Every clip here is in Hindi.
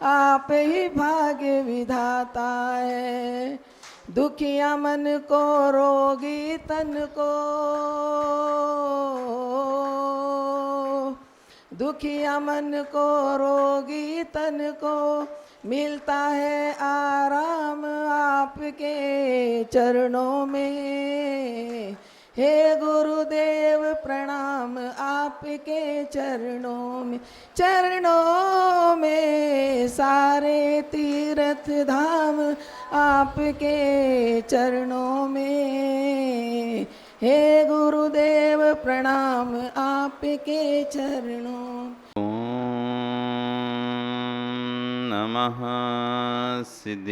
आप ही भाग्य विधाता है। दुखिया मन को रोगी तन को, दुखिया मन को रोगी तन को मिलता है आराम आपके चरणों में। हे गुरुदेव प्रणाम आपके चरणों में, चरणों में सारे तीर्थ धाम आपके चरणों में। हे गुरुदेव प्रणाम आपके चरणों। नमः सिद्धेभ्यः।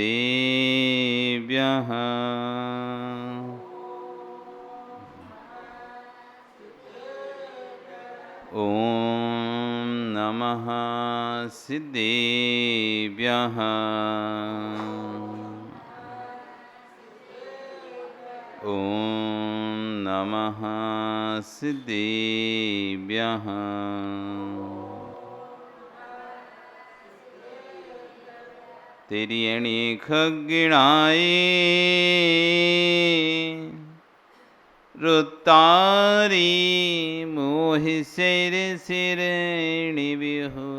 ॐ नमः सिद्धेभ्यः। ॐ नमः सिद्धेभ्यः। तेरी अनेक गिणाए रुतारी मोहि सिर सिर निबिहु।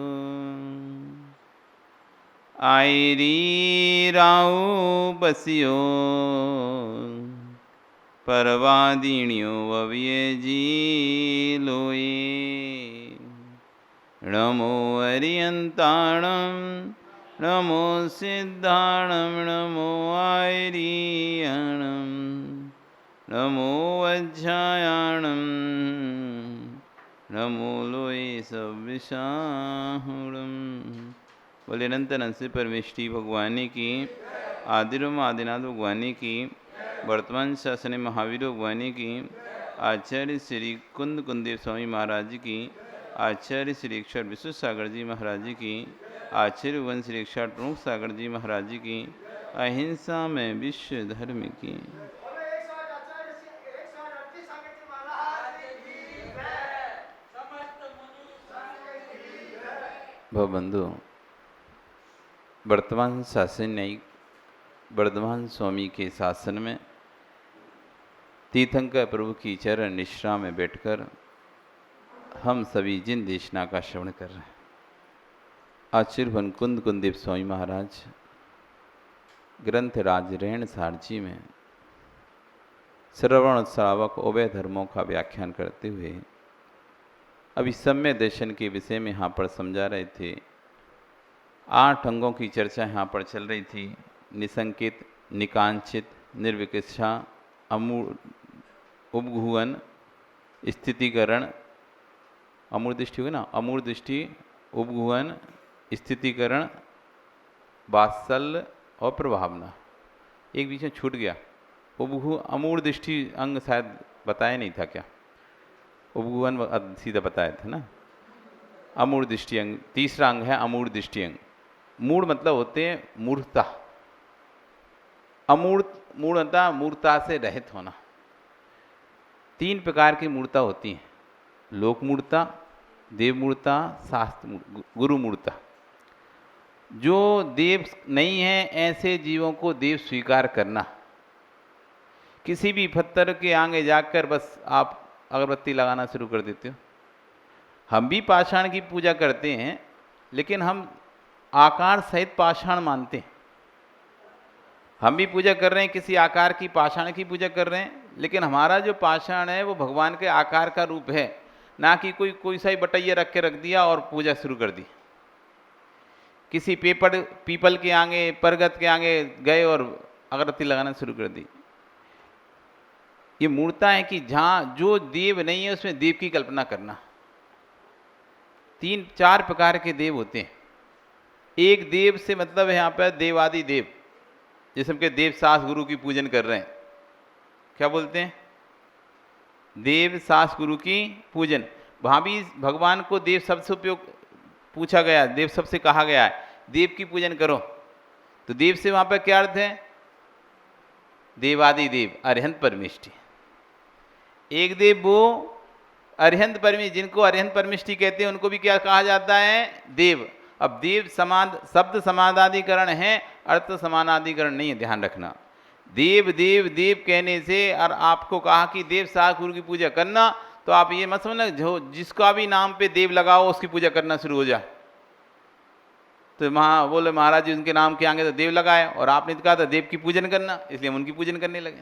आयरी राउ बसियो परवादिनियो वव्य जी लोए। नमो अरियंताणम नमो सिद्धाणम नमो आयरियणम नमो अध्यायाणम नमो लोए सविशाहुणम। बोले अनंत अनंत से परमेष्टि भगवान की, आदिरम आदिनाथ भगवान की, वर्तमान शासन महावीर भगवान की, आचार्य श्री कुंद कुंदेव स्वामी महाराज की, आचार्य श्री अक्षर विश्व सागर जी महाराज की, आचार्य वन श्री अक्षर प्रमुख सागर जी महाराज की, अहिंसा में विश्व धर्म की। भवबंधु, वर्तमान शासन न्यायिक वर्धमान स्वामी के शासन में तीर्थंकर प्रभु की चरण निश्रा में बैठकर हम सभी जिन देशना का श्रवण कर रहे हैं, आचार्य वन कुंद कुंदेव स्वामी महाराज ग्रंथ राज रेण सारजी में श्रवण श्रावक उभय धर्मों का व्याख्यान करते हुए अभी सम्य दर्शन के विषय में यहाँ पर समझा रहे थे। 8 अंगों की चर्चा यहाँ पर चल रही थी। निसंकित, निकांक्षित, निर्विकित्सा, उपगुहन, स्थितिकरण, अमूर दृष्टि हुई ना, अमूर दृष्टि, उपगुहन, स्थितिकरण, वात्सल्य और प्रभावना। एक बीच में छूट गया, उपगु अमूर दृष्टि अंग शायद बताया नहीं था क्या? उपगुहन सीधा बताया था ना। अमूर दृष्टि अंग तीसरा अंग है, अमूर दृष्टि अंग। मूढ़ मतलब होते हैं मूर्खता। मूढ़ता मूर्खता से रहित होना। 3 प्रकार की मूर्खता होती हैं, लोक मूर्खता, देव मूर्खता, शास्त्र गुरु मूर्खता। जो देव नहीं है ऐसे जीवों को देव स्वीकार करना। किसी भी पत्थर के आगे जाकर बस आप अगरबत्ती लगाना शुरू कर देते हो। हम भी पाषाण की पूजा करते हैं, लेकिन हम आकार सहित पाषाण मानते हैं। हम भी पूजा कर रहे हैं, किसी आकार की पाषाण की पूजा कर रहे हैं, लेकिन हमारा जो पाषाण है वो भगवान के आकार का रूप है, ना कि कोई सा ही बटैया रख के रख दिया और पूजा शुरू कर दी। किसी पीपल के आगे, परगत के आगे गए और अगरबत्ती लगाना शुरू कर दी। ये मूर्खता है कि जहाँ जो देव नहीं है उसमें देव की कल्पना करना। 3-4 प्रकार के देव होते हैं। एक देव से मतलब है यहाँ पर देवादि देव, जैसे हम के देव सास गुरु की पूजन कर रहे हैं। क्या बोलते हैं? देव सास गुरु की पूजन। वहाँ भी भगवान को देव शब्द से उपयोग पूछा गया, देव शब्द से कहा गया है देव की पूजन करो। तो देव से वहाँ पर क्या अर्थ है? देवादि देव, अरिहंत परमेष्टि। एक देव वो अरिहंत परमेष्टि, जिनको अरिहंत परमेष्टि कहते हैं उनको भी क्या कहा जाता है? देव। अब देव समाद शब्द समानाधिकरण है, अर्थ समानाधिकरण नहीं है, ध्यान रखना। देव देव देव कहने से और आपको कहा कि देव साहब गुरु की पूजा करना, तो आप ये मत समझना जो जिसका भी नाम पे देव लगाओ उसकी पूजा करना शुरू हो जाए। तो बोले महाराज जी उनके नाम के आगे तो देव लगाए, और आपने तो कहा था देव की पूजन करना, इसलिए हम उनकी पूजन करने लगे।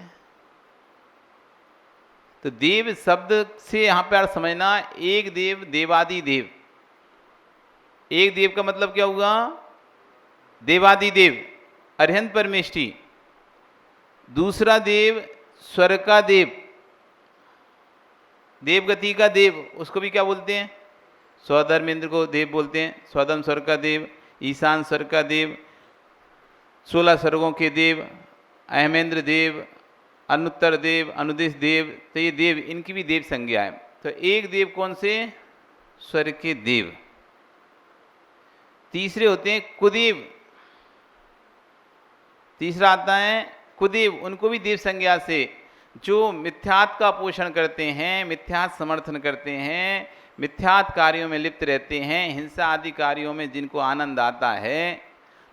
तो देव शब्द से यहाँ पर समझना एक देव, देवादि देव। एक देव का मतलब क्या हुआ? देवादि देव, अरिहंत परमेष्ठी। दूसरा देव स्वर्ग का देव, देवगति का देव, उसको भी क्या बोलते हैं? स्वधर्मेंद्र को देव बोलते हैं। स्वधर्म स्वर्ग का देव, ईशान स्वर्ग का देव, 16 स्वर्गों के देव, अहमेंद्र देव, अनुत्तर देव, अनुदेश देव। तो ये देव, इनकी भी देव संज्ञा है। तो एक देव कौन से? स्वर्ग के देव। तीसरे होते हैं कुदेव। तीसरा आता है कुदेव, उनको भी देव संज्ञा से, जो मिथ्यात का पोषण करते हैं, मिथ्यात समर्थन करते हैं, मिथ्यात कार्यों में लिप्त रहते हैं, हिंसा आदि कार्यों में जिनको आनंद आता है,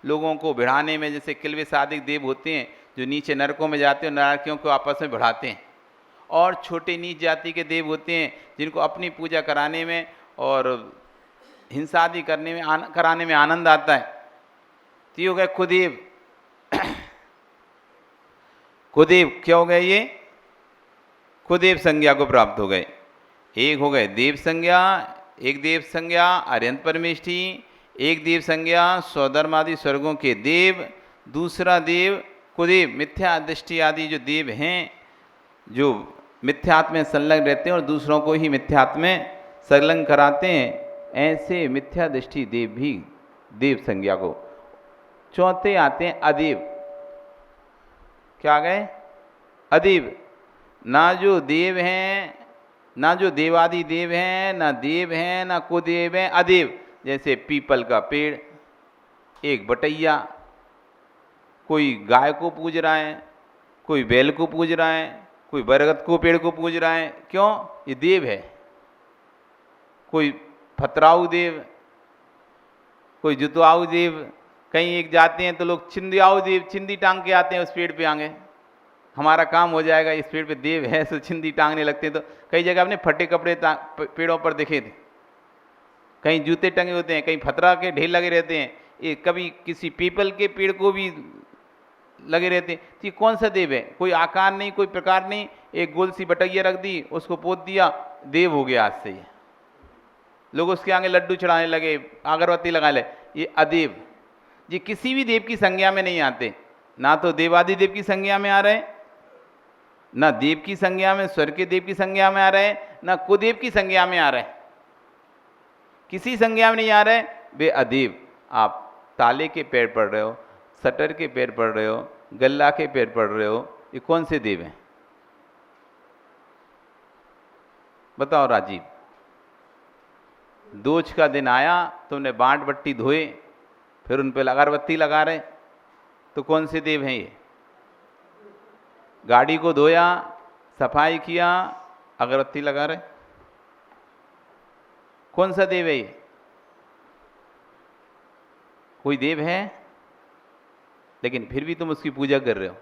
लोगों को भिड़ाने में, जैसे किल्वेश आदि देव होते हैं जो नीचे नरकों में जाते हैं, नरकियों को आपस में बढ़ाते हैं। और छोटे नीच जाति के देव होते हैं जिनको अपनी पूजा कराने में और हिंसा आदि कराने में आनंद आता है। तो ये हो गए कुदेव। कुदेव क्या हो गए? ये कुदेव संज्ञा को प्राप्त हो गए। एक हो गए देव संज्ञा, एक देव संज्ञा अरिहंत परमेष्ठी, एक देव संज्ञा स्वधर्मादि स्वर्गों के देव, दूसरा देव कुदेव मिथ्या दृष्टि आदि जो देव हैं, जो मिथ्यात्म में संलग्न रहते हैं और दूसरों को ही मिथ्यात्म में संलग्न कराते हैं, ऐसे मिथ्या दृष्टि देव भी देव संज्ञा को। चौथे आते हैं अदेव। क्या आ गए? अदेव। ना जो देव हैं, ना जो देवादि देव हैं, ना देव हैं, ना कुदेव हैं, अदेव। जैसे पीपल का पेड़, एक बटैया, कोई गाय को पूज रहा है, कोई बैल को पूज रहा है, कोई बरगद को पेड़ को पूज रहा है। क्यों? ये देव है। कोई फतराऊ देव, कोई जुतवाऊ देव। कहीं एक जाते हैं तो लोग चिंदियाऊ देव, चिंदी टांग के आते हैं उस पेड़ पे, आगे हमारा काम हो जाएगा, इस पेड़ पे देव है, तो चिंदी टांगने लगते हैं। तो कई जगह आपने फटे कपड़े पेड़ों पर देखे थे, कहीं जूते टंगे होते हैं, कहीं फतरा के ढेर लगे रहते हैं, ये कभी किसी पीपल के पेड़ को भी लगे रहते हैं। तो ये कौन सा देव है? कोई आकार नहीं, कोई प्रकार नहीं, एक गोल सी बटैया रख दी, उसको पोत दिया, देव हो गया। आज से ये लोग उसके आगे लड्डू चढ़ाने लगे, अगरबत्ती लगा ले, ये अदेव। ये किसी भी देव की संज्ञा में नहीं आते। ना तो देवादि देव की संज्ञा में आ रहे, ना देव की संज्ञा में, स्वर्ग के देव की संज्ञा में आ रहे, ना कुदेव की संज्ञा में आ रहे, किसी संज्ञा में नहीं आ रहे, वे अदेव। आप ताले के पैर पढ़ रहे हो, शटर के पैर पढ़ रहे हो, गल्ला के पैर पढ़ रहे हो, ये कौन से देव हैं? बताओ राजीव। दोष का दिन आया, तुमने बांट बट्टी धोए, फिर उन पर अगरबत्ती लगा रहे, तो कौन से देव हैं ये? गाड़ी को धोया, सफाई किया, अगरबत्ती लगा रहे, कौन सा देव है ये? कोई देव है? लेकिन फिर भी तुम उसकी पूजा कर रहे हो।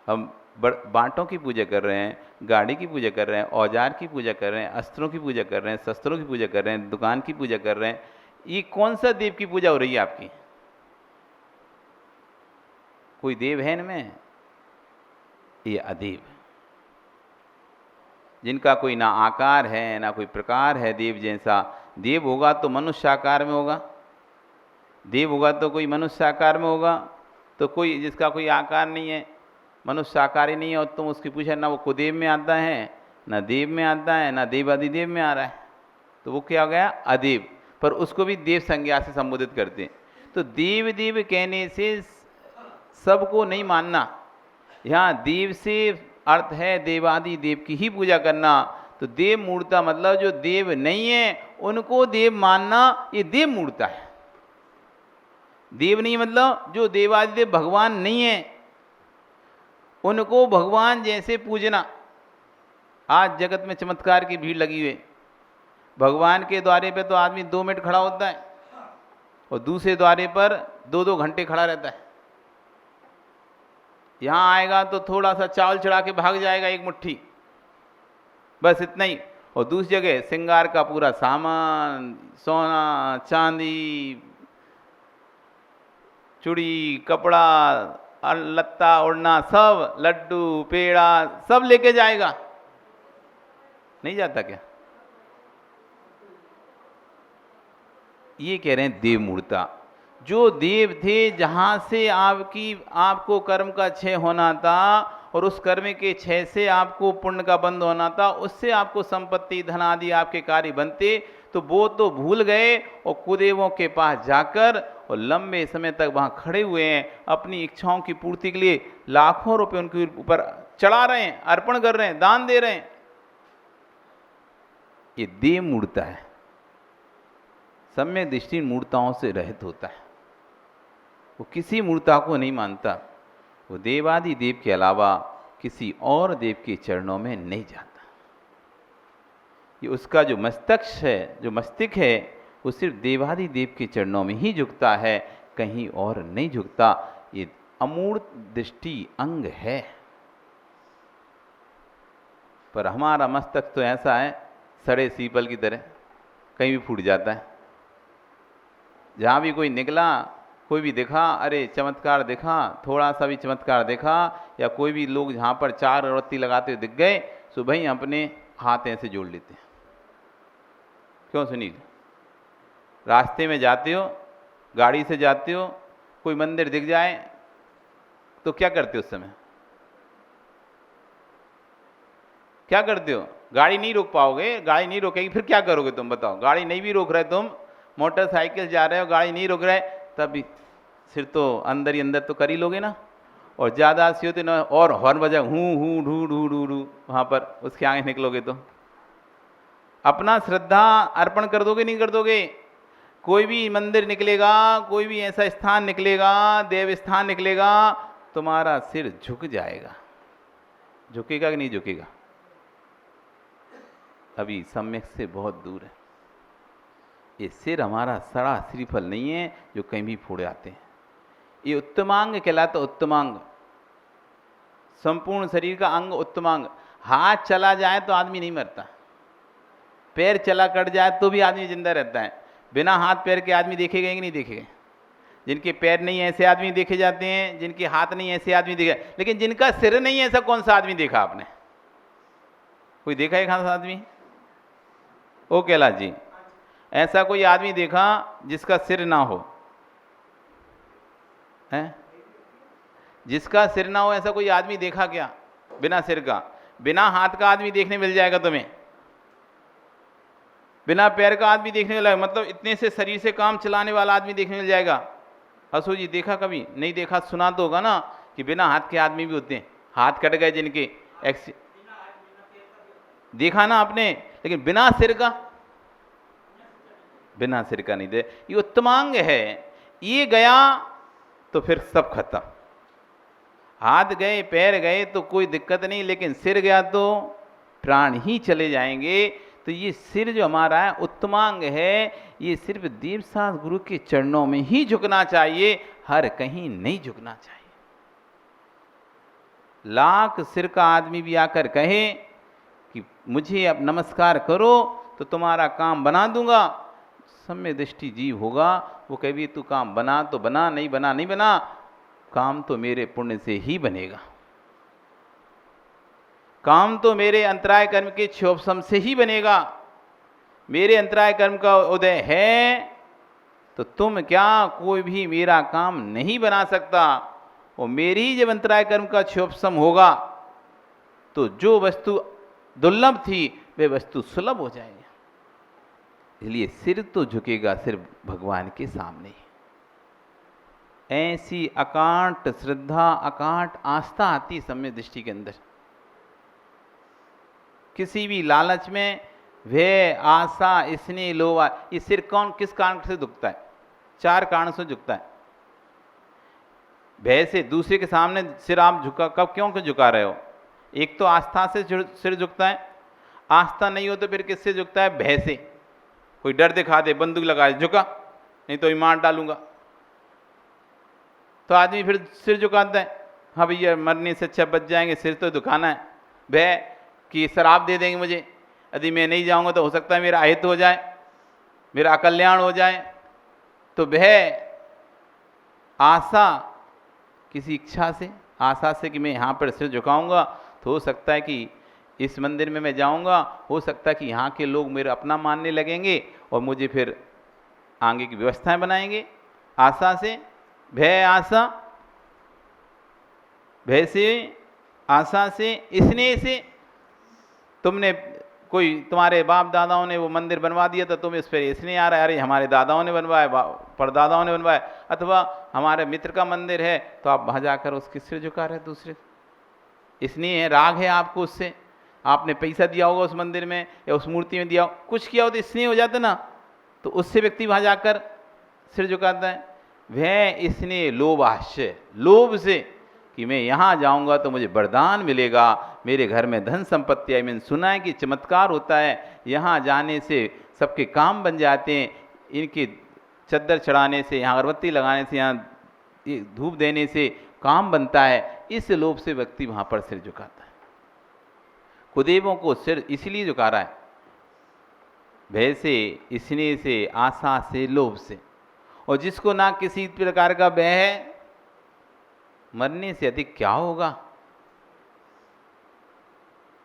हम बांटों की पूजा कर रहे हैं, गाड़ी की पूजा कर रहे हैं, औजार की पूजा कर रहे हैं, अस्त्रों की पूजा कर रहे हैं, शस्त्रों की पूजा कर रहे हैं, दुकान की पूजा कर रहे हैं। ये कौन सा देव की पूजा हो रही है आपकी? कोई देव है इनमें? ये अदेव, जिनका कोई ना आकार है ना कोई प्रकार है देव जैसा। देव होगा तो मनुष्य आकार में होगा, देव होगा तो कोई मनुष्य आकार में होगा। तो कोई जिसका कोई आकार नहीं है, मनुष्य आकार ही नहीं है, और तुम उसकी पूछा ना वो कुदेव में आता है, ना देव में आता है, ना देवादिदेव में आ रहा है, तो वो क्या हो गया? अदेव। पर उसको भी देव संज्ञा से संबोधित करते हैं। तो देव देव कहने से सबको नहीं मानना। यहाँ देव से अर्थ है देवादि देव की ही पूजा करना। तो देव मूर्ता मतलब जो देव नहीं है उनको देव मानना, ये देव मूर्ता है। देव नहीं मतलब जो देवादि देव भगवान नहीं है उनको भगवान जैसे पूजना। आज जगत में चमत्कार की भीड़ लगी हुई, भगवान के द्वारे पे तो आदमी 2 मिनट खड़ा होता है, और दूसरे द्वारे पर 2-2 घंटे खड़ा रहता है। यहाँ आएगा तो थोड़ा सा चावल चढ़ा के भाग जाएगा, एक मुट्ठी, बस इतना ही। और दूसरी जगह श्रृंगार का पूरा सामान, सोना चांदी, चूड़ी, कपड़ा, लत्ता ओढ़ना, सब, लड्डू पेड़ा सब लेके जाएगा। नहीं जाता क्या? ये कह रहे हैं देव मूर्ता। जो देव थे, जहां से आपको कर्म का क्षय होना था और उस कर्म के क्षय से आपको पुण्य का बंद होना था, उससे आपको संपत्ति धन आदि आपके कार्य बनते, तो वो तो भूल गए और कुदेवों के पास जाकर और लंबे समय तक वहां खड़े हुए हैं, अपनी इच्छाओं की पूर्ति के लिए लाखों रुपए उनके ऊपर चढ़ा रहे हैं, अर्पण कर रहे हैं, दान दे रहे हैं। ये देव मूर्ता है, सम्यक दृष्टि मूर्ताओं से रहित होता है। वो किसी मूर्ता को नहीं मानता, वो देवादि देव के अलावा किसी और देव के चरणों में नहीं जाता। ये उसका जो मस्तिष्क है, जो मस्तिष्क है, वो सिर्फ देवादि देव के चरणों में ही झुकता है, कहीं और नहीं झुकता। ये अमूर्त दृष्टि अंग है। पर हमारा मस्तक तो ऐसा है, सड़े सीपल की तरह, कहीं भी फूट जाता है। जहाँ भी कोई निकला, कोई भी देखा, अरे चमत्कार देखा, थोड़ा सा भी चमत्कार देखा, या कोई भी लोग जहाँ पर 4 अगरबत्ती लगाते हुए दिख गए, सुबह ही अपने हाथ ऐसे जोड़ लेते हैं। क्यों सुनील? रास्ते में जाते हो, गाड़ी से जाते हो, कोई मंदिर दिख जाए तो क्या करते हो? उस समय क्या करते हो? गाड़ी नहीं रोक पाओगे, गाड़ी नहीं रोकेगी, फिर क्या करोगे तुम बताओ? गाड़ी नहीं भी रोक रहे तुम, मोटरसाइकिल जा रहे हो, गाड़ी नहीं रोक रहे, तब भी सिर तो अंदर ही अंदर तो कर ही लोगे ना। और ज़्यादा सी होती ना, और हॉर्न बजा, हूँ हूँ ढू ढू ढू ढू, वहाँ पर उसके आगे निकलोगे तो अपना श्रद्धा अर्पण कर दोगे, नहीं कर दोगे? कोई भी मंदिर निकलेगा, कोई भी ऐसा स्थान निकलेगा, देव स्थान निकलेगा, तुम्हारा सिर झुक जाएगा। झुकेगा कि नहीं झुकेगा? अभी सम्यक से बहुत दूर है। ये सिर हमारा सड़ा श्रीफल नहीं है जो कहीं भी फोड़े आते हैं। ये उत्तमांग कहलाता, उत्तमांग, संपूर्ण शरीर का अंग उत्तमांग। हाथ चला जाए तो आदमी नहीं मरता, पैर चला कट जाए तो भी आदमी जिंदा रहता है। बिना हाथ पैर के आदमी देखेगा कि नहीं देखेगा? जिनके पैर नहीं ऐसे आदमी देखे जाते हैं, जिनके हाथ नहीं ऐसे आदमी देखे, लेकिन जिनका सिर नहीं ऐसा कौन सा आदमी देखा आपने? कोई देखा है खास आदमी? ओ कैलाश जी, ऐसा कोई आदमी देखा जिसका सिर ना हो? है? जिसका सिर ना हो ऐसा कोई आदमी देखा क्या? बिना सिर का, बिना हाथ का आदमी देखने मिल जाएगा तुम्हें, बिना पैर का आदमी देखने मिल जाएगा, मतलब इतने से शरीर से काम चलाने वाला आदमी देखने मिल जाएगा। हसू जी देखा कभी? नहीं देखा, सुना तो होगा ना कि बिना हाथ के आदमी भी होते हैं, हाथ कट गए जिनके, देखा ना आपने, लेकिन बिना सिर का, बिना सिर का नहीं दे। ये उत्तमांग है, ये गया तो फिर सब खत्म। हाथ गए, पैर गए तो कोई दिक्कत नहीं, लेकिन सिर गया तो प्राण ही चले जाएंगे। तो ये सिर जो हमारा है उत्तमांग है, ये सिर्फ देवसास गुरु के चरणों में ही झुकना चाहिए, हर कहीं नहीं झुकना चाहिए। लाख सिर का आदमी भी आकर कहे कि मुझे अब नमस्कार करो तो तुम्हारा काम बना दूंगा, सम्यक दृष्टि जीव होगा, वो कभी तू काम बना तो बना, नहीं बना नहीं बना, काम तो मेरे पुण्य से ही बनेगा, काम तो मेरे अंतराय कर्म के क्षोभसम से ही बनेगा। मेरे अंतराय कर्म का उदय है तो तुम क्या, कोई भी मेरा काम नहीं बना सकता। और मेरी जब अंतराय कर्म का क्षोभसम होगा तो जो वस्तु दुर्लभ थी वे वस्तु सुलभ हो जाएगी। इसलिए सिर तो झुकेगा सिर्फ भगवान के सामने। ऐसी अकांट श्रद्धा, अकांट आस्था आती सम्यक दृष्टि के अंदर। किसी भी लालच में भय, आशा, स्नेह, लोभ, ये सिर कौन किस कारण से झुकता है? 4 कारण से झुकता है। भय से, दूसरे के सामने सिर आप झुका, कब क्यों झुका रहे हो? एक तो आस्था से सिर झुकता है, आस्था नहीं हो तो फिर किससे झुकता है? भय से। कोई डर दिखा दे, बंदूक लगा दे, झुका, नहीं तो मार डालूंगा। तो आदमी फिर सिर झुकाता है, हाँ भैया मरने से अच्छा बच जाएंगे, सिर तो झुकाना है। भय कि शराब दे देंगे मुझे, यदि मैं नहीं जाऊंगा तो हो सकता है मेरा अहित हो जाए, मेरा अकल्याण हो जाए। तो भय आशा, किसी इच्छा से, आशा से कि मैं यहाँ पर सिर झुकाऊंगा तो हो सकता है कि इस मंदिर में मैं जाऊंगा, हो सकता है कि यहाँ के लोग मेरा अपना मानने लगेंगे और मुझे फिर आगे की व्यवस्थाएं बनाएंगे। आशा से, भय आशा, भय से, आशा से, स्नेह से। तुमने कोई, तुम्हारे बाप दादाओं ने वो मंदिर बनवा दिया था, तुम्हें इस पर स्नेह आ रहा है, अरे हमारे दादाओं ने बनवाया, परदादाओं ने बनवाया। अथवा हमारे मित्र का मंदिर है तो आप वहाँ जाकर उसके सिर झुका रहे दूसरे, स्नेह है, राग है आपको उससे। आपने पैसा दिया होगा उस मंदिर में या उस मूर्ति में दिया हो, कुछ किया हो तो स्नेह हो जाता ना, तो उससे व्यक्ति वहाँ जाकर सिर झुकाता है। वह स्नेह लोभ आश्चर्य, लोभ से कि मैं यहाँ जाऊँगा तो मुझे वरदान मिलेगा, मेरे घर में धन संपत्ति है। मैंने सुना है कि चमत्कार होता है, यहाँ जाने से सबके काम बन जाते हैं, इनके चद्दर चढ़ाने से, यहाँ अगरबत्ती लगाने से, यहाँ धूप देने से काम बनता है। इस लोभ से व्यक्ति वहाँ पर सिर झुकाता है। कुदेवों को सिर इसलिए झुका रहा है, भय से, स्नेह से, आशा से, लोभ से। और जिसको ना किसी प्रकार का भय है, मरने से अधिक क्या होगा।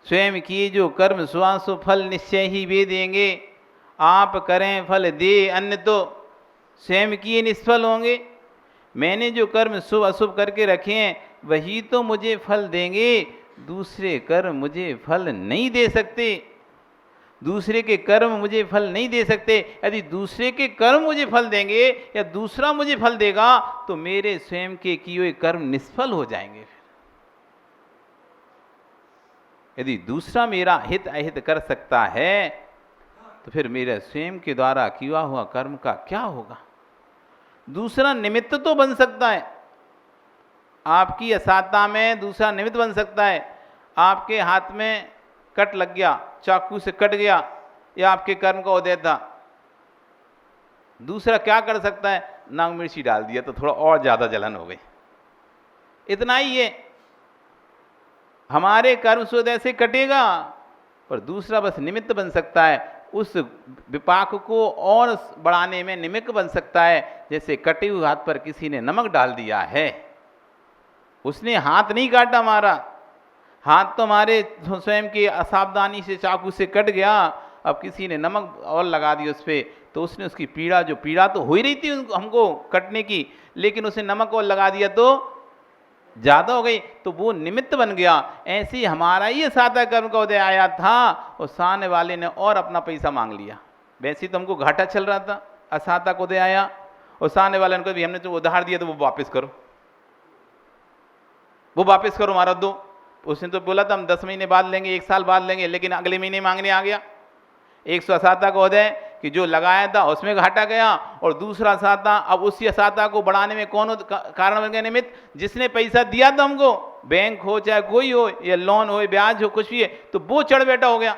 स्वयं किए जो कर्म सुवासो फल निश्चय ही वे देंगे, आप करें फल दे अन्य तो स्वयं किए निष्फल होंगे। मैंने जो कर्म शुभ अशुभ करके रखे हैं वही तो मुझे फल देंगे, दूसरे कर्म मुझे फल नहीं दे सकते। दूसरे के कर्म मुझे फल नहीं दे सकते। यदि दूसरे के कर्म मुझे फल देंगे या दूसरा मुझे फल देगा तो मेरे स्वयं के किए हुए कर्म निष्फल हो जाएंगे। यदि दूसरा मेरा हित अहित कर सकता है तो फिर मेरे स्वयं के द्वारा किया हुआ कर्म का क्या होगा। दूसरा निमित्त तो बन सकता है, आपकी असहायता में दूसरा निमित्त बन सकता है। आपके हाथ में कट लग गया, चाकू से कट गया, या आपके कर्म का उदय था। दूसरा क्या कर सकता है, नाग मिर्ची डाल दिया तो थोड़ा और ज्यादा जलन हो गई, इतना ही है। हमारे कर्म सुदय से कटेगा, पर दूसरा बस निमित्त बन सकता है, उस विपाक को और बढ़ाने में निमित्त बन सकता है। जैसे कटे हुए हाथ पर किसी ने नमक डाल दिया है, उसने हाथ नहीं काटा हमारा, हाथ तो हमारे स्वयं की असावधानी से चाकू से कट गया। अब किसी ने नमक और लगा दिया उस पर, तो उसने उसकी पीड़ा, जो पीड़ा तो हो ही रही थी हमको कटने की, लेकिन उसने नमक और लगा दिया तो ज्यादा हो गई, तो वो निमित्त बन गया। ऐसे ही हमारा ही सादा कर्म का उदय आया था और सामने वाले ने और अपना पैसा मांग लिया। वैसे तो हमको घाटा चल रहा था, असाता को उदय आया और सामने वाले ने कहा भी हमने जो उधार दिया तो वो वापस करो, वो वापस करो, हमारा दो। उसने तो बोला था हम 10 महीने बाद लेंगे, 1 साल बाद लेंगे, लेकिन अगले महीने मांगने आ गया। एक सौ असाता का उदय कि जो लगाया था उसमें घाटा गया, और दूसरा असाता, अब उसी असाता को बढ़ाने में कौन कारण बन गया निमित्त, जिसने पैसा दिया था हमको, बैंक हो चाहे कोई हो, या लोन हो, ब्याज हो, कुछ भी है, तो वो चढ़ बैठा हो गया।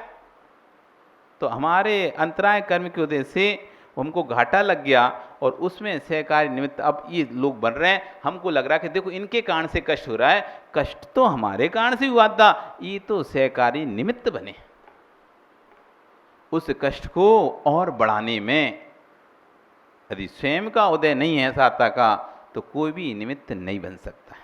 तो हमारे अंतराय कर्म के उदय से हमको घाटा लग गया, और उसमें सहकारी निमित्त अब ये लोग बन रहे हैं। हमको लग रहा है कि देखो इनके कारण से कष्ट हो रहा है, कष्ट तो हमारे कारण से हुआ था, ये तो सहकारी निमित्त बने। उस कष्ट को और बढ़ाने में यदि स्वयं का उदय नहीं है साता का, तो कोई भी निमित्त नहीं बन सकता।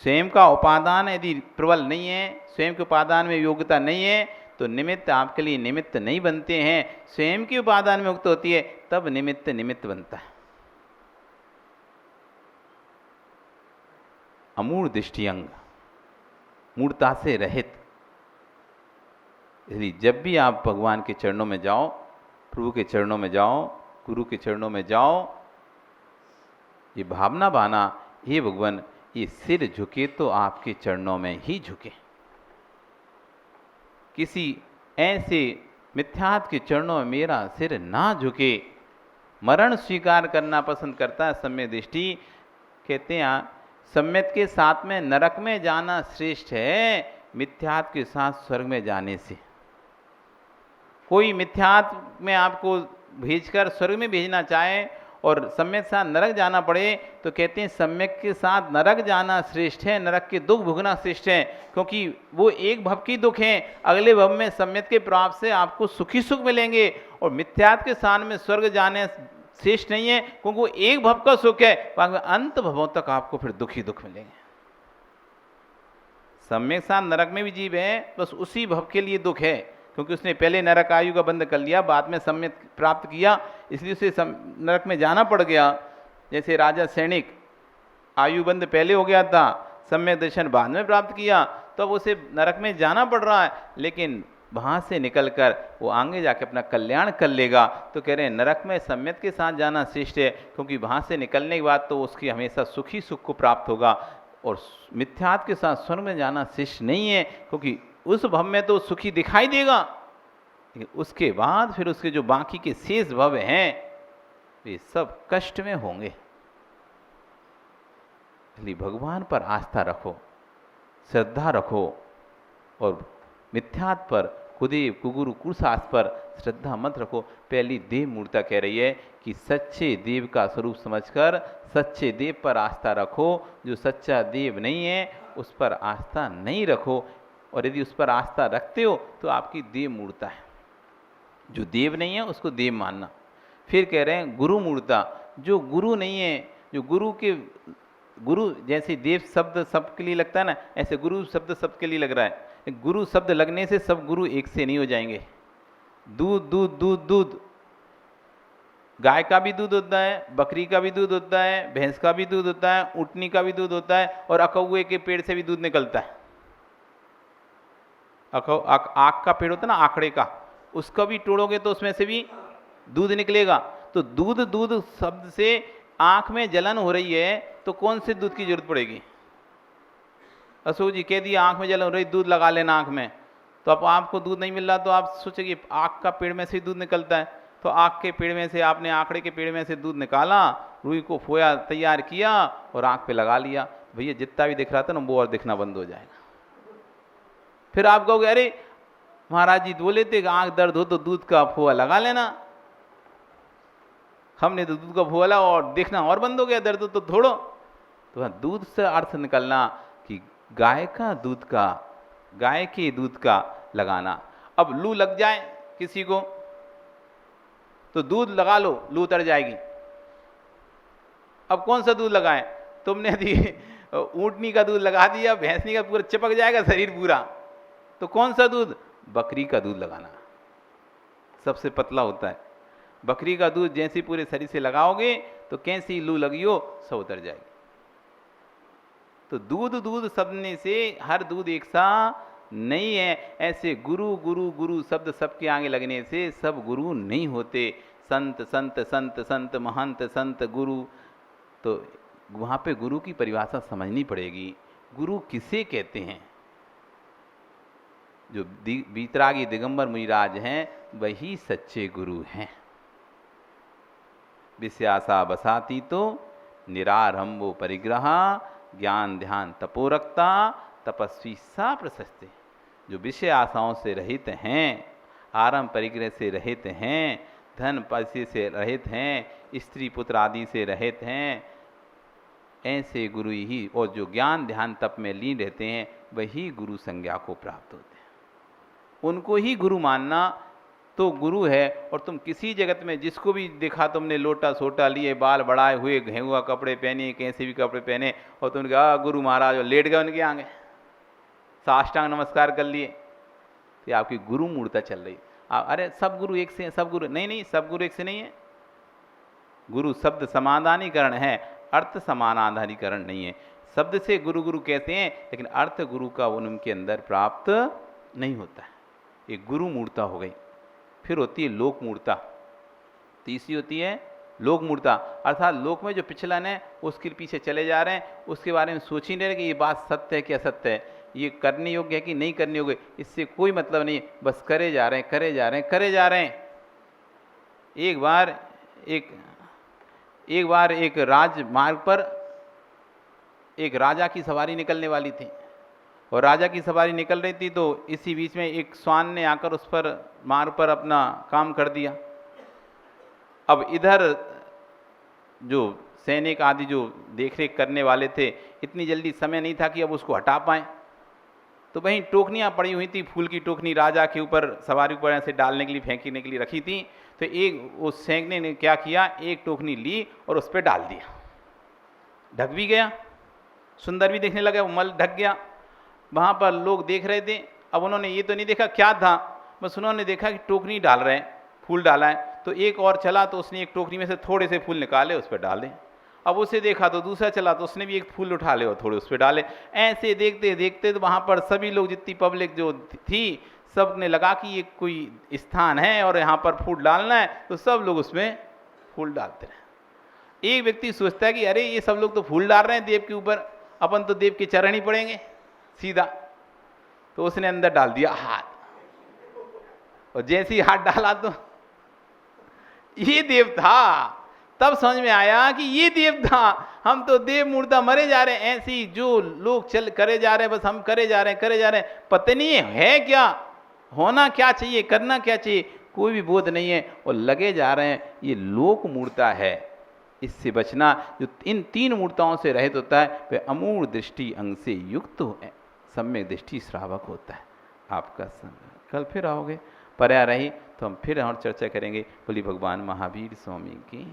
स्वयं का उपादान यदि प्रबल नहीं है, स्वयं के उपादान में योग्यता नहीं है, तो निमित्त आपके लिए निमित्त नहीं बनते हैं। स्वयं के उपादान में युक्त होती है तब निमित्त निमित्त बनता है। अमूढ़ दृष्टि अंग, मूढ़ता से रहित। इसलिए जब भी आप भगवान के चरणों में जाओ, प्रभु के चरणों में जाओ, गुरु के चरणों में जाओ, ये भावना बाना, हे भगवान ये सिर झुके तो आपके चरणों में ही झुके। किसी ऐसे मिथ्यात्व के चरणों में मेरा सिर ना झुके। मरण स्वीकार करना पसंद करता है सम्यक दृष्टि। कहते हैं सम्यक के साथ में नरक में जाना श्रेष्ठ है मिथ्यात्व के साथ स्वर्ग में जाने से। कोई मिथ्यात्व में आपको भेजकर स्वर्ग में भेजना चाहे और सम्यक के साथ नरक जाना पड़े तो कहते हैं सम्यक के साथ नरक जाना श्रेष्ठ है, नरक के दुख भोगना श्रेष्ठ है, क्योंकि वो एक भव की दुख है। अगले भव में सम्यक के प्राप्त से आपको सुखी सुख मिलेंगे, और मिथ्यात्व के स्थान में स्वर्ग जाने श्रेष्ठ नहीं है, क्योंकि वो एक भव का सुख है, अंत भवों तक आपको फिर दुख ही दुख मिलेंगे। सम्यक साथ नरक में भी जीव है, बस उसी भव के लिए दुख है, क्योंकि उसने पहले नरक आयु का बंध कर लिया, बाद में सम्यक प्राप्त किया, इसलिए उसे नरक में जाना पड़ गया। जैसे राजा सैनिक आयु बंध पहले हो गया था, सम्यक दर्शन बाद में प्राप्त किया, तो अब उसे नरक में जाना पड़ रहा है, लेकिन वहाँ से निकलकर वो आगे जाके अपना कल्याण कर लेगा। तो कह रहे हैं नरक में सम्यक के साथ जाना श्रेष्ठ है, क्योंकि वहाँ से निकलने के बाद तो उसकी हमेशा सुखी सुख को प्राप्त होगा, और मिथ्यात्व के साथ स्वर्ग में जाना श्रेष्ठ नहीं है, क्योंकि उस भव में तो सुखी दिखाई देगा, लेकिन उसके बाद फिर उसके जो बाकी के शेष भव हैं वे सब कष्ट में होंगे। इसलिए भगवान पर आस्था रखो, श्रद्धा रखो, और मिथ्यात्व पर, कुदेव कुगुरु कुशास्त्र पर श्रद्धा मत रखो। पहली देव मूर्ता कह रही है कि सच्चे देव का स्वरूप समझकर सच्चे देव पर आस्था रखो, जो सच्चा देव नहीं है उस पर आस्था नहीं रखो, और यदि उस पर आस्था रखते हो तो आपकी देव मूर्ता है। जो देव नहीं है उसको देव मानना। फिर कह रहे हैं गुरु मूर्ता, जो गुरु नहीं है, जो गुरु जैसे देव शब्द सबके लिए लगता है ना, ऐसे गुरु शब्द सबके लिए लग रहा है। गुरु शब्द लगने से सब गुरु एक से नहीं हो जाएंगे। दूध दूध दूध दूध, गाय का भी दूध होता है, बकरी का भी दूध होता है, भैंस का भी दूध होता है, ऊँटनी का भी दूध होता है, और अकौए के पेड़ से भी दूध निकलता है। आक का पेड़ होता है ना, आकड़े का, उसका भी तोड़ोगे तो उसमें से भी दूध निकलेगा। तो दूध दूध शब्द से आंख में जलन हो रही है, तो कौन से दूध की जरूरत पड़ेगी? अशोक जी कह दिया आंख में जलन हो रही, दूध लगा लेना आंख में, तो अब आपको दूध नहीं मिल रहा तो आप सोचेंगे आक का पेड़ में से दूध निकलता है, तो आक के पेड़ में से आपने आंकड़े के पेड़ में से दूध निकाला, रुई को फोया तैयार किया और आंख पे लगा लिया, भैया जितना भी दिख रहा था ना वो और दिखना बंद हो जाएगा। फिर आप कहोगे अरे महाराज जी बोले थे आंख दर्द हो तो दूध का फोआ लगा लेना, हमने तो दूध का फोआ लगा और देखना और बंद हो गया, दर्द हो तो थोड़ो। तो दूध से अर्थ निकलना कि गाय के दूध का लगाना। अब लू लग जाए किसी को तो दूध लगा लो, लू उतर जाएगी। अब कौन सा दूध लगाएं? तुमने यदि ऊँटनी का दूध लगा दिया, भैंसनी का पूरा चिपक जाएगा शरीर पूरा, तो कौन सा दूध? बकरी का दूध लगाना, सबसे पतला होता है। बकरी का दूध जैसे पूरे शरीर से लगाओगे तो कैसी लू लगी हो सब उतर जाएगी। तो दूध दूध शब्द से हर दूध एक सा नहीं है, ऐसे गुरु गुरु गुरु शब्द सबके आगे लगने से सब गुरु नहीं होते। संत संत संत संत महंत संत गुरु, तो वहाँ पे गुरु की परिभाषा समझनी पड़ेगी। गुरु किसे कहते हैं? जो बीतरागी दिगंबर मुनिराज हैं वही सच्चे गुरु हैं। विषयासा बसाती तो निरारंभो परिग्रहा, ज्ञान ध्यान तपोरक्ता तपस्वी सा प्रशस्ते। जो विषय आशाओं से रहित हैं, आरंभ परिग्रह से रहित हैं, धन पैसे से रहित हैं, स्त्री पुत्र आदि से रहित हैं, ऐसे गुरु ही, और जो ज्ञान ध्यान तप में लीन रहते हैं वही गुरु संज्ञा को प्राप्त होते हैं। उनको ही गुरु मानना तो गुरु है। और तुम किसी जगत में जिसको भी देखा तुमने लोटा सोटा लिए, बाल बढ़ाए हुए, घेहुआ कपड़े पहने, कैसे भी कपड़े पहने, और तुमने कहा गुरु महाराज, और लेट गए उनके आगे, साष्टांग नमस्कार कर लिए, तो ये आपकी गुरु मूर्ता चल रही। अरे सब गुरु एक से हैं, सब गुरु नहीं, सब गुरु एक से नहीं है। गुरु शब्द समानाधिकरण है, अर्थ समानाधिकरण नहीं है। शब्द से गुरु गुरु कहते हैं, लेकिन अर्थ गुरु का उनके अंदर प्राप्त नहीं होता है। एक गुरु मूर्ता हो गई। फिर होती है लोक मूर्ता, तीसरी होती है लोक मूर्ता, अर्थात लोक में जो पिछलन है उसके पीछे चले जा रहे हैं, उसके बारे में सोच ही नहीं रहे कि ये बात सत्य है कि असत्य है, ये करने योग्य है कि नहीं करने योग्य, इससे कोई मतलब नहीं, बस करे जा रहे हैं, करे जा रहे हैं, करे जा रहे हैं। एक बार एक राजमार्ग पर एक राजा की सवारी निकलने वाली थी, और राजा की सवारी निकल रही थी, तो इसी बीच में एक श्वान ने आकर उस पर मार्ग पर अपना काम कर दिया। अब इधर जो सैनिक आदि जो देखरेख करने वाले थे, इतनी जल्दी समय नहीं था कि अब उसको हटा पाएं। तो वहीं टोकनियाँ पड़ी हुई थी, फूल की टोकनी राजा के ऊपर सवारी ऊपर ऐसे डालने के लिए, फेंकने के लिए रखी थी। तो एक उस सैनिक ने क्या किया, एक टोकनी ली और उस पर डाल दिया, ढक भी गया, सुंदर भी दिखने लगा, वो मल ढक गया। वहाँ पर लोग देख रहे थे। अब उन्होंने ये तो नहीं देखा क्या था, बस उन्होंने देखा कि टोकनी डाल रहे हैं, फूल डाला है। तो एक और चला तो उसने एक टोकरी में से थोड़े से फूल निकाले, उस पर डाले। अब उसे देखा तो दूसरा चला तो उसने भी एक फूल उठा ले और थोड़े उस पर डाले। ऐसे देखते देखते तो वहाँ पर सभी लोग, जितनी पब्लिक जो थी, सब ने लगा कि ये कोई स्थान है और यहाँ पर फूल डालना है, तो सब लोग उसमें फूल डालते रहे। एक व्यक्ति सोचता है कि अरे ये सब लोग तो फूल डाल रहे हैं देव के ऊपर, अपन तो देव के चरण ही पड़ेंगे सीधा। तो उसने अंदर डाल दिया हाथ, और जैसे ही हाथ डाला तो ये देव था। तब समझ में आया कि ये देव था, हम तो देव मूर्ता मरे जा रहे हैं। ऐसी जो लोग चल करे जा रहे हैं, बस हम करे जा रहे हैं, पता नहीं है क्या होना, क्या चाहिए, करना क्या चाहिए, कोई भी बोध नहीं है, और लगे जा रहे हैं। ये लोक मूर्ता है, इससे बचना। जो इन तीन मूर्ताओं से रहित होता है वह अमूढ़ दृष्टि अंग से युक्त सम्यक दृष्टि श्रावक होता है। आपका संग कल फिर आओगे, पर्या रही तो हम फिर और चर्चा करेंगे। बोली भगवान महावीर स्वामी की।